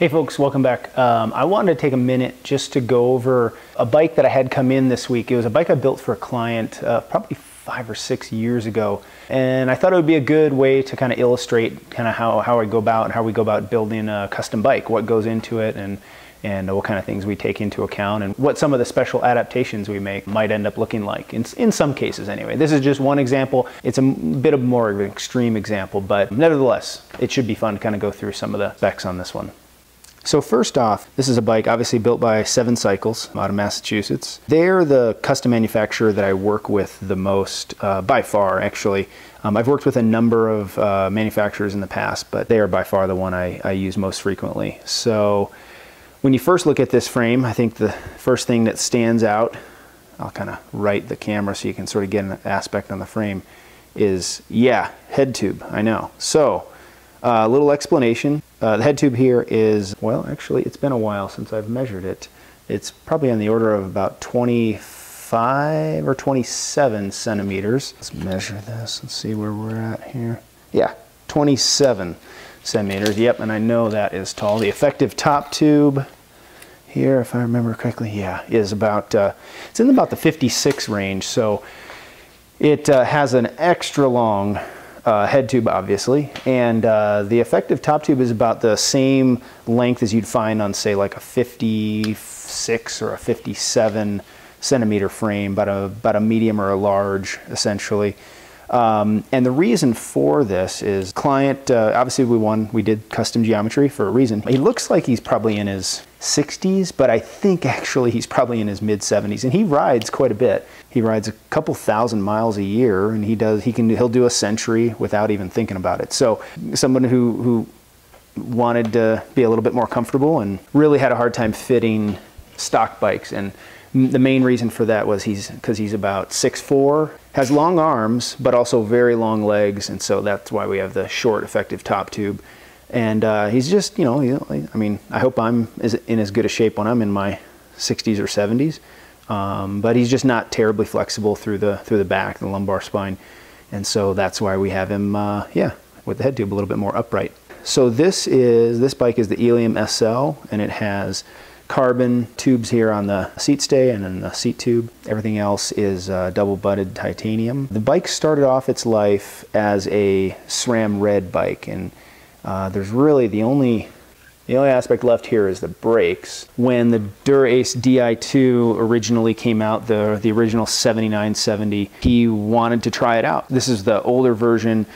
Hey folks, welcome back. I wanted to take a minute just to go over a bike that I had come in this week. It was a bike I built for a client probably 5 or 6 years ago. And I thought it would be a good way to kind of illustrate kind of how I go about and how we go about building a custom bike, what goes into it and what kind of things we take into account and what some of the special adaptations we make might end up looking like, in some cases anyway. This is just one example. It's a bit of more of an extreme example, but nevertheless, it should be fun to kind of go through some of the specs on this one. So first off, this is a bike obviously built by 7 Cycles out of Massachusetts. They're the custom manufacturer that I work with the most, by far actually. I've worked with a number of manufacturers in the past, but they are by far the one I use most frequently. So when you first look at this frame, I think the first thing that stands out, I'll kind of right the camera so you can sort of get an aspect on the frame, is, yeah, head tube, I know. So a little explanation. The head tube here is, well, actually, it's been a while since I've measured it. It's probably on the order of about 25 or 27 centimeters. Let's measure this and see where we're at here. Yeah, 27 centimeters. Yep, and I know that is tall. The effective top tube here, if I remember correctly, yeah, is about, it's in about the 56 range. So it has an extra long head tube, obviously, and the effective top tube is about the same length as you'd find on, say, like a 56 or a 57 centimeter frame, about a medium or a large, essentially. And the reason for this is client, obviously we did custom geometry for a reason. He looks like he's probably in his 60s, but I think actually he's probably in his mid 70s, and he rides quite a bit. He rides a couple thousand miles a year, and he'll do a century without even thinking about it. So someone who wanted to be a little bit more comfortable and really had a hard time fitting stock bikes, and the main reason for that was because he's about 6'4", has long arms, but also very long legs, and so that's why we have the short effective top tube. And he's just, I mean, I hope I'm in as good a shape when I'm in my 60s or 70s, but he's just not terribly flexible through the back, the lumbar spine, and so that's why we have him, yeah, with the head tube a little bit more upright. So this bike is the Elium SL, and it has carbon tubes here on the seat stay and then the seat tube. Everything else is double butted titanium. The bike started off its life as a SRAM red bike, and there's really the only aspect left here is the brakes. When the Dura Ace Di2 originally came out, the original 7970, he wanted to try it out. This is the older version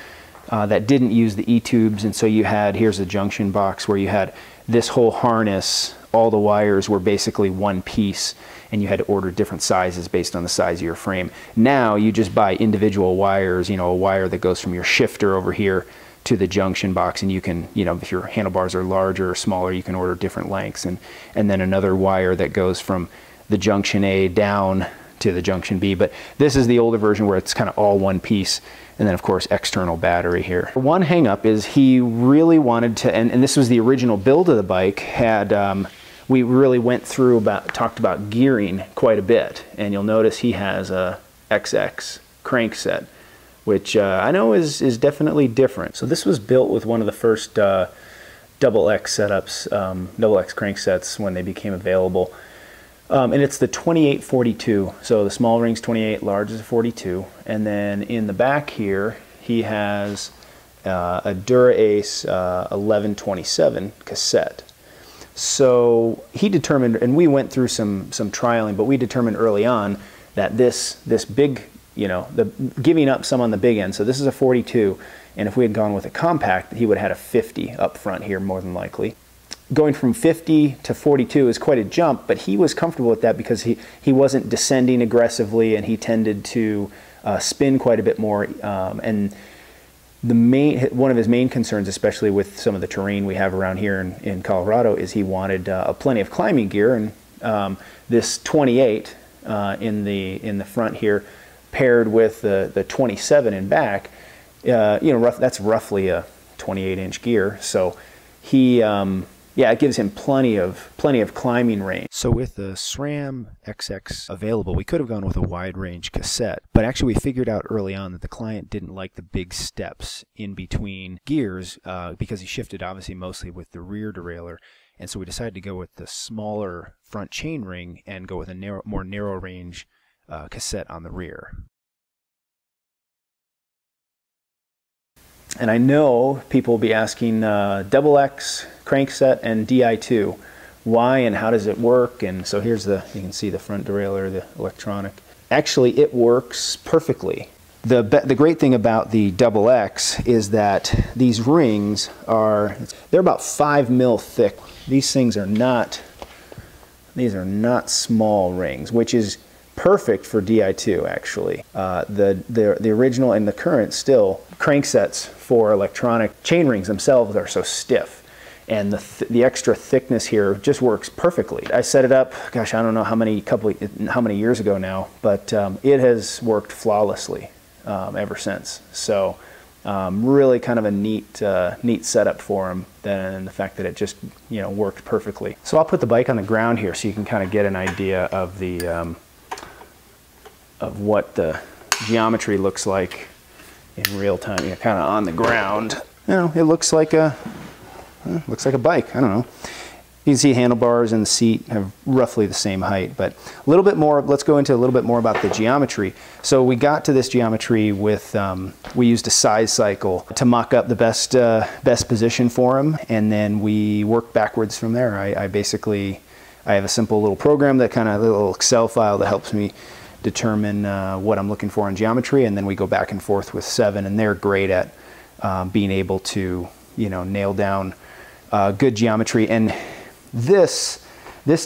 that didn't use the E-tubes, and so here's the junction box where you had this whole harness. All the wires were basically one piece, and you had to order different sizes based on the size of your frame. Now you just buy individual wires, a wire that goes from your shifter over here to the junction box, and you can, if your handlebars are larger or smaller, you can order different lengths, and then another wire that goes from the junction A down to the junction B. But this is the older version where it's kind of all one piece, and then of course external battery here. One hang up is he really wanted to, and this was the original build of the bike, we really went through talked about gearing quite a bit, and you'll notice he has a XX crank set, which I know is definitely different. So this was built with one of the first double X setups, double X crank sets when they became available. And it's the 2842. So the small ring's 28, large is a 42. And then in the back here, he has a Dura Ace 1127 cassette. So he determined, and we went through some trialing, but we determined early on that this big, giving up some on the big end. So this is a 42, and if we had gone with a compact, he would have had a 50 up front here more than likely. Going from 50 to 42 is quite a jump, but he was comfortable with that because he wasn't descending aggressively, and he tended to spin quite a bit more. And one of his main concerns, especially with some of the terrain we have around here in Colorado, is he wanted plenty of climbing gear, and this 28 in the front here, paired with the 27 in back, that's roughly a 28-inch gear. So he yeah, it gives him plenty of climbing range. So with the SRAM XX available, we could have gone with a wide range cassette, but actually we figured out early on that the client didn't like the big steps in between gears because he shifted obviously mostly with the rear derailleur, And so we decided to go with the smaller front chainring and go with a more narrow range cassette on the rear. And I know people will be asking double X crankset and Di2, why and how does it work? And so here's you can see the front derailleur, the electronic. Actually, it works perfectly. The great thing about the double X is that these rings they're about 5 mil thick. These things are not small rings, which is perfect for Di2 actually. The original and the current still cranksets for electronic chain rings themselves are so stiff, and the extra thickness here just works perfectly. I set it up, gosh, I don't know how many years ago now, but it has worked flawlessly ever since. So really kind of a neat setup for them, than the fact that it just worked perfectly. So I'll put the bike on the ground here so you can kind of get an idea of of what the geometry looks like in real time. You're kind of on the ground. It looks like a bike. I don't know. You can see handlebars and the seat have roughly the same height, but a little bit more. Let's go into a little bit more about the geometry. So we got to this geometry with we used a size cycle to mock up the best position for him, and then we worked backwards from there. I have a simple little program, that kind of little Excel file that helps me determine what I'm looking for in geometry, and then we go back and forth with 7, and they're great at being able to nail down good geometry. And this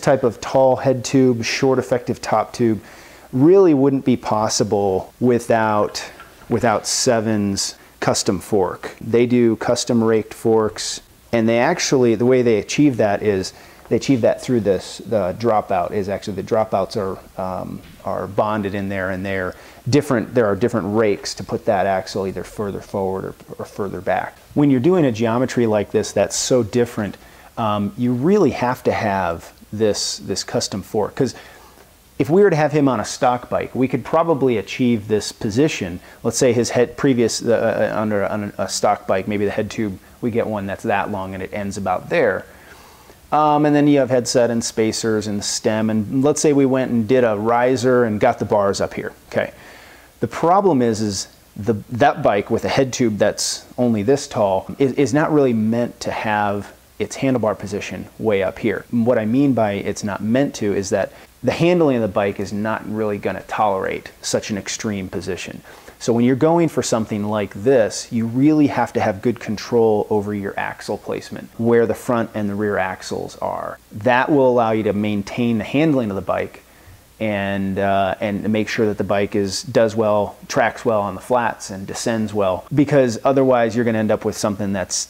type of tall head tube, short effective top tube really wouldn't be possible without 7's custom fork. They do custom raked forks, and they actually, the way they achieve that is they achieve that through the dropout. Is actually the dropouts are bonded in there, and they're different. There are different rakes to put that axle either further forward or further back. When you're doing a geometry like this that's so different, you really have to have this custom fork, because if we were to have him on a stock bike, we could probably achieve this position. Let's say his head under a stock bike, maybe the head tube, we get one that's that long and it ends about there. And then you have headset and spacers and stem, and let's say we went and did a riser and got the bars up here. Okay. The problem is that bike with a head tube that's only this tall is not really meant to have its handlebar position way up here. What I mean by it's not meant to is that the handling of the bike is not really going to tolerate such an extreme position. So when you're going for something like this, you really have to have good control over your axle placement, where the front and the rear axles are. That will allow you to maintain the handling of the bike and make sure that the bike does well, tracks well on the flats and descends well, because otherwise you're going to end up with something that's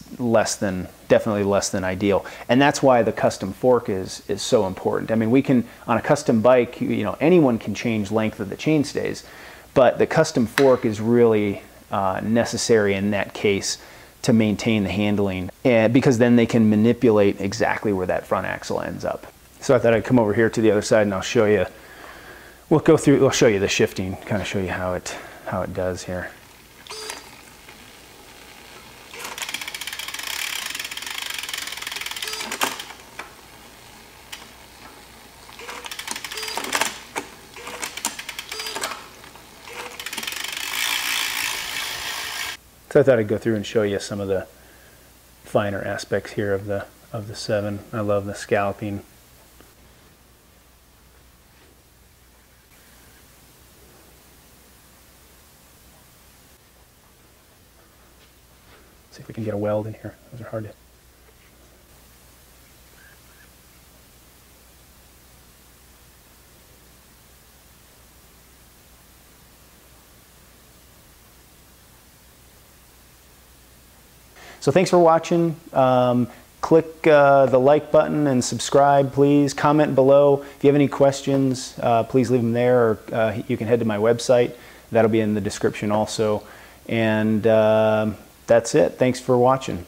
definitely less than ideal. And that's why the custom fork is so important. I mean, we can, on a custom bike, anyone can change length of the chainstays, but the custom fork is really necessary in that case to maintain the handling, because then they can manipulate exactly where that front axle ends up. So I thought I'd come over here to the other side and I'll show you. We'll show you the shifting, kind of show you how it does here. So I thought I'd go through and show you some of the finer aspects here of the 7. I love the scalloping. See if we can get a weld in here. Those are hard to. So thanks for watching. Click the like button and subscribe, please. Comment below. If you have any questions, please leave them there, or you can head to my website. That'll be in the description also. And that's it. Thanks for watching.